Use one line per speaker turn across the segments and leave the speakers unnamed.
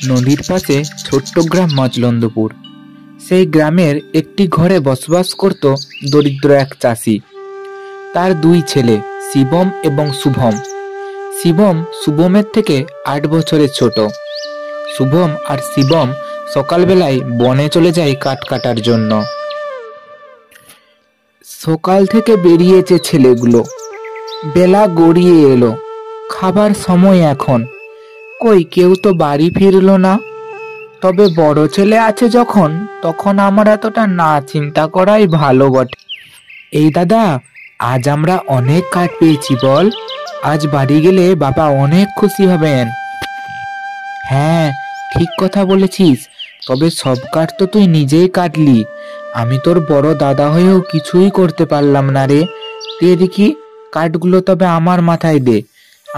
নদীর পাশে ছোট্ট গ্রাম মজলন্দপুর। সেই গ্রামের একটি ঘরে বসবাস করত দরিদ্র এক চাষি। তার দুই ছেলে, শিবম এবং শুভম। শিবম শুভমের থেকে 8 বছরের ছোট। শুভম আর শিবম সকালবেলায় বনে চলে যায় কাঠ কাটার জন্য। সকাল থেকে বেরিয়েছে ছেলেগুলো, বেলা গড়িয়ে এলো, খাবার সময় এখন। কই কেউ তো বাড়ি ফিরলো না। তবে বড় ছেলে আছে যখন, তখন আমার এতটা না চিন্তা করাই ভালো বটে। এই দাদা, আজ আমরা অনেক কাঠ পেয়েছি বল। আজ বাড়ি গেলে বাবা অনেক খুশি হবেন। হ্যাঁ, ঠিক কথা বলেছিস। তবে সব কাঠ তো তুই নিজেই কাটলি। আমি তোর বড় দাদা হয়েও কিছুই করতে পারলাম না রে। দে দেখি কাঠগুলো, তবে আমার মাথায় দে,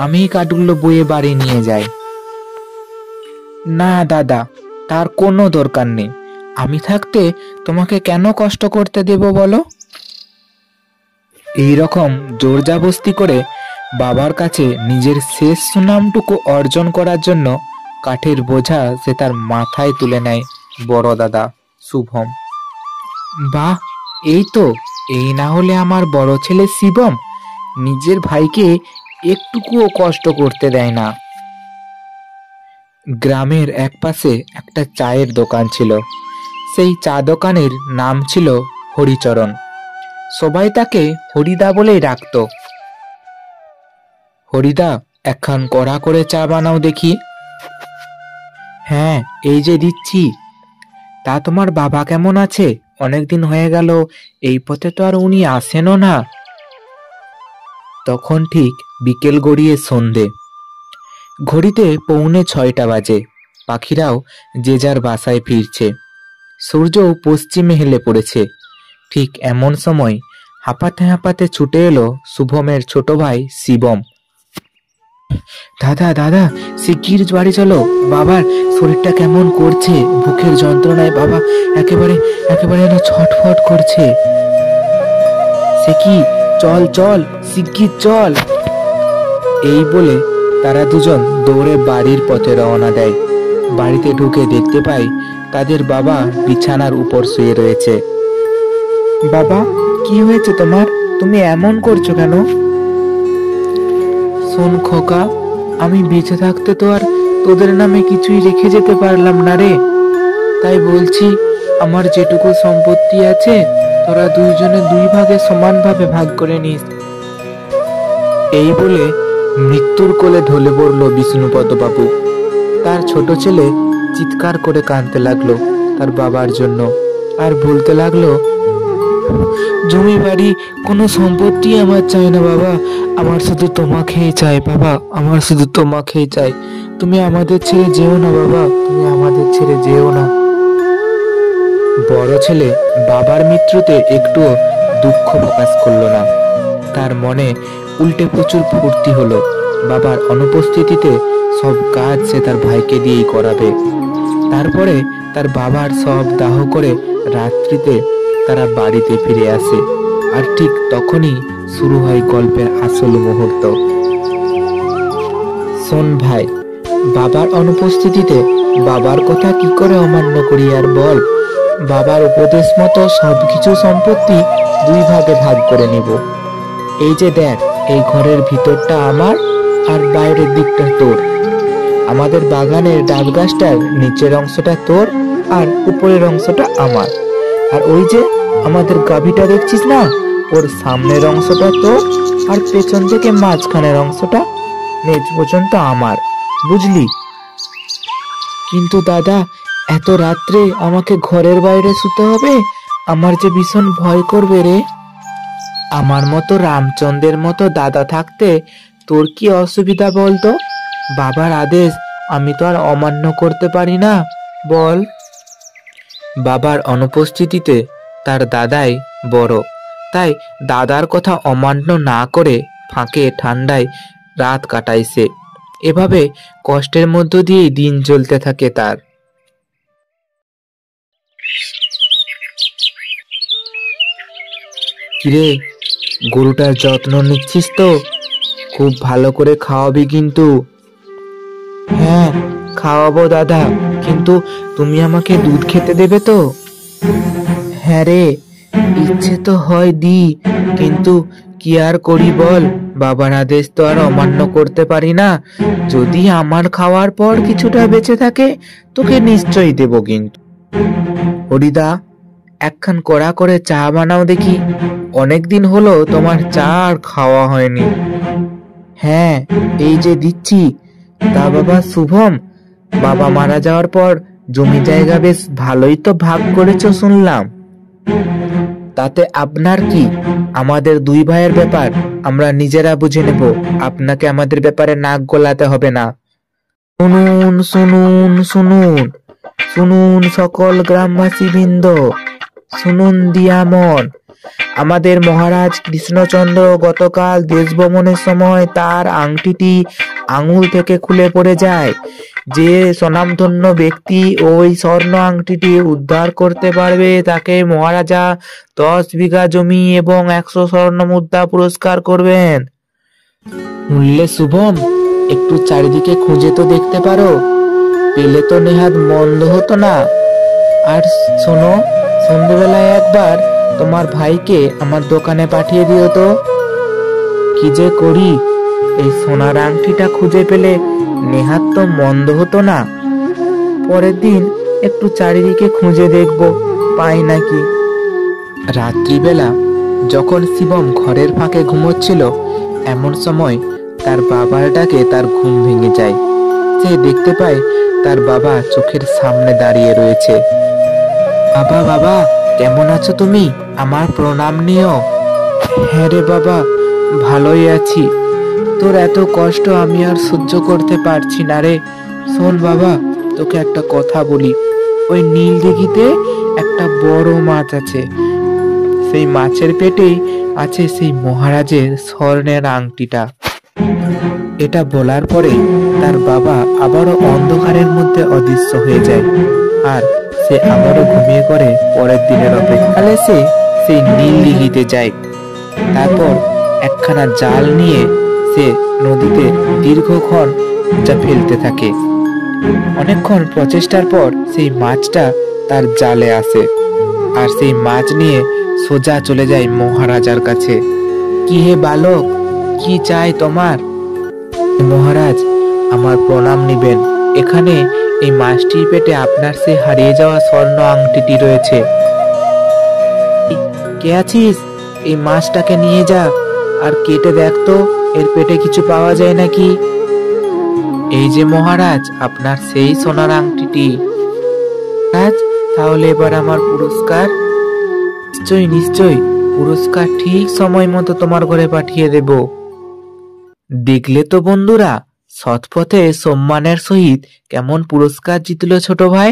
আমি কাঠগুলো বয়ে বাড়ি নিয়ে যাই। না দাদা, তার কোনো দরকার নেই। আমি থাকতে তোমাকে কেন কষ্ট করতে দেব বলো? এইরকম জোরজাবস্তি করে বাবার কাছে নিজের শেষ সুনামটুকু অর্জন করার জন্য কাঠের বোঝা সে তার মাথায় তুলে নেয় বড় দাদা শুভম। বাহ, এই তো, এই না হলে আমার বড় ছেলে শিবম নিজের ভাইকে একটুকুও কষ্ট করতে দেয় না। গ্রামের এক পাশে একটা চায়ের দোকান ছিল। সেই চা দোকানের নাম ছিল হরিচরণ। সবাই তাকে হরিদা বলেই ডাকত। হরিদা, একখান কড়া করে চা বানাও দেখি। হ্যাঁ, এই যে দিচ্ছি। তা তোমার বাবা কেমন আছে? অনেকদিন হয়ে গেল, এই পথে তো আর উনি আসেনও না। তখন ঠিক বিকেল গড়িয়ে সন্ধে। ঘড়িতে 6:45 বাজে। পাখিরাও যে যার বাসায় ফিরছে। সূর্যও পশ্চিমে হেলে পড়েছে। ঠিক এমন সময় হাঁপাতে হাঁপাতে ছুটে এলো শুভমের ছোট ভাই শিবম। দাদা দাদা, শিগগির বাড়ি চলো, বাবার শরীরটা কেমন করছে, বুকের যন্ত্রণায় বাবা একেবারে একেবারে যেন ছটফট করছে। সে কি, চল চল, শিগগির চল। এই বলে তারা দুজন দৌড়ে বাড়ির পথে রওনা দেয়। বাড়িতে ঢুকে দেখতে পায় তাদের বাবা বিছানার উপর শুয়ে রয়েছে। বাবা, কি হয়েছে তোমার? তুমি এমন করছো কেন? শোন খোকা, আমি বেঁচে থাকতে তো আর তোদের নামে কিছুই রেখে যেতে পারলাম না রে। তাই বলছি, আমার যেটুকু সম্পত্তি আছে তোরা দুইজনে 2 ভাগে সমানভাবে ভাগ করে নিস। এই বলে মৃত্যুর কোলে ঢলে পড়ল বিষ্ণুপদ বাবু। তার ছোট ছেলে চিৎকার করে কাঁদতে লাগলো তার বাবার জন্য, আর বলতে লাগলো, জমি বাড়ি কোনো সম্পত্তি আমার চাই না বাবা, আমার শুধু তোমাকেই চাই বাবা, আমার শুধু তোমাকেই চাই। তুমি আমাদের ছেড়ে যেও না বাবা, তুমি আমাদের ছেড়ে যেও না। বড় ছেলে বাবার মৃত্যুতে একটুও দুঃখ প্রকাশ করলো না। তার মনে উল্টে প্রচুর ফুর্তি হলো। বাবার অনুপস্থিতিতে সব কাজ সে তার ভাইকে দিয়েই করাবে। তারপরে তার বাবার সব দাহ করে রাত্রিতে তারা বাড়িতে ফিরে আসে। আর ঠিক তখনই শুরু হয় গল্পের আসল মুহূর্ত। শোন ভাই, বাবার অনুপস্থিতিতে বাবার কথা কি করে অমান্য করি আর বল। বাবার উপদেশ মতো সবকিছু সম্পত্তি 2 ভাগে ভাগ করে নিব। এই যে দেখ, এই ঘরের ভিতরটা আমার আর বাইরের দিকটা তোর। আমাদের বাগানের ডাব গাছটার নিচের অংশটা তোর আর উপরের অংশটা আমার। আর ওই যে আমাদের গাভীটা দেখছিস না, ওর সামনের অংশটা তোর আর পেছন থেকে মাঝখানের অংশটা মেজ পর্যন্ত আমার, বুঝলি? কিন্তু দাদা, এত রাত্রে আমাকে ঘরের বাইরে শুতে হবে, আমার যে ভীষণ ভয় করবে রে। আমার মতো রামচন্দ্রের মতো দাদা থাকতে তোর কি অসুবিধা বলতো? বাবার আদেশ আমি তো আর অমান্য করতে পারি না, বল। বাবার অনুপস্থিতিতে তার দাদাই বড়, তাই দাদার কথা অমান্য না করে ফাঁকে ঠান্ডায় রাত কাটাইছে। এভাবে কষ্টের মধ্য দিয়েই দিন চলতে থাকে তার। কিরে, গরুটার যত্ন নিচ্ছিস তো? খুব ভালো করে খাওয়াবি কিন্তু। হ্যাঁ, খাওয়াবো দাদা, কিন্তু তুমি আমাকে দুধ খেতে দেবে তো? হ্যাঁ রে, ইচ্ছে তো হয় দি, কিন্তু কি আর করি বল, বাবার আদেশ তো আর অমান্য করতে পারি না। যদি আমার খাওয়ার পর কিছুটা বেঁচে থাকে তোকে নিশ্চয়ই দেব কিন্তু। হরিদা, একখান কড়া করে চা বানাও দেখি, অনেকদিন হলো তোমার চা আর খাওয়া হয়নি। হ্যাঁ, এই যে দিচ্ছি। তা বাবা শুভম, বাবা মারা যাওয়ার পর জমি জায়গা বেশ ভালোই তো ভাগ করেছো শুনলাম। তাতে আপনার কি? আমাদের দুই ভাইয়ের ব্যাপার, আমরা নিজেরা বুঝে নেব, আপনাকে আমাদের ব্যাপারে নাক গলাতে হবে না। শুনুন শুনুন শুনুন, শুনুন সকল গ্রামবাসী বৃন্দ, শুনুন দিয়ামন। আমাদের মহারাজ কৃষ্ণচন্দ্র গতকাল দেশ ভ্রমণের সময় তার আংটিটি আঙুল থেকে খুলে পড়ে যায়। যে স্বনামধন্য ব্যক্তি ওই স্বর্ণ আংটিটি উদ্ধার করতে পারবে তাকে মহারাজা 10 বিঘা জমি এবং 100 স্বর্ণ মুদ্রা পুরস্কার করবেন। শুনলে শুভম, একটু চারিদিকে খুঁজে তো দেখতে পারো, পেলে তো নেহাত মন্দ হতো না। আর শোনো, সন্ধ্যেবেলায় একবার তোমার ভাইকে আমার দোকানে পাঠিয়ে দিও তো। কি যে করি, এই সোনার আংটিটা খুঁজে পেলে নেহাত তো মন্দ হতো না। পরের দিন একটু চারিদিকে খুঁজে দেখব পাই নাকি। রাত্রিবেলা যখন শিবম ঘরের ফাঁকে ঘুমোচ্ছিল, এমন সময় তার বাবার ডাকে তার ঘুম ভেঙে যায়। সে দেখতে পায় তার বাবা চোখের সামনে দাঁড়িয়ে রয়েছে। বাবা, বাবা, কেমন আছো তুমি? আমার প্রণাম নিও। হ্যাঁ রে বাবা, ভালোই আছি। তোর এত কষ্ট আমি আর সহ্য করতে পারছি না রে। শোন বাবা, তোকে একটা কথা বলি। ওই নীল দিঘিতে একটা বড় মাছ আছে, সেই মাছের পেটেই আছে সেই মহারাজের স্বর্ণের আংটিটা। এটা বলার পরে তার বাবা আবারও অন্ধকারের মধ্যে অদৃশ্য হয়ে যায়, আর সে আবারও ঘুমিয়ে পড়ে পরের দিনের অপেক্ষায় সে সেই নীল দিঘিতে যায়। তারপর একখানা জাল নিয়ে সে নদীতে দীর্ঘক্ষণ যা ফেলতে থাকে। অনেকক্ষণ প্রচেষ্টার পর সেই মাছটা তার জালে আসে, আর সেই মাছ নিয়ে সোজা চলে যায় মহারাজার কাছে। কি হে বালক, কি চাই তোমার? মহারাজ, আমার প্রণাম নিবেন। এখানে এই মাছটির পেটে আপনার সেই হারিয়ে যাওয়া স্বর্ণ আংটিটি রয়েছে। কে আছিস? এই মাছটাকে নিয়ে যা, আর কেটে দেখ তো এর পেটে কিছু পাওয়া যায় নাকি। এই যে মহারাজ, আপনার সেই সোনার আংটিটি। রাজ, তাহলে এবার আমার পুরস্কার? নিশ্চয়ই নিশ্চয়ই, পুরস্কার ঠিক সময় মতো তোমার ঘরে পাঠিয়ে দেব। দেখলে তো বন্ধুরা, সৎপথে সম্মানের সহিত কেমন পুরস্কার জিতল ছোট ভাই।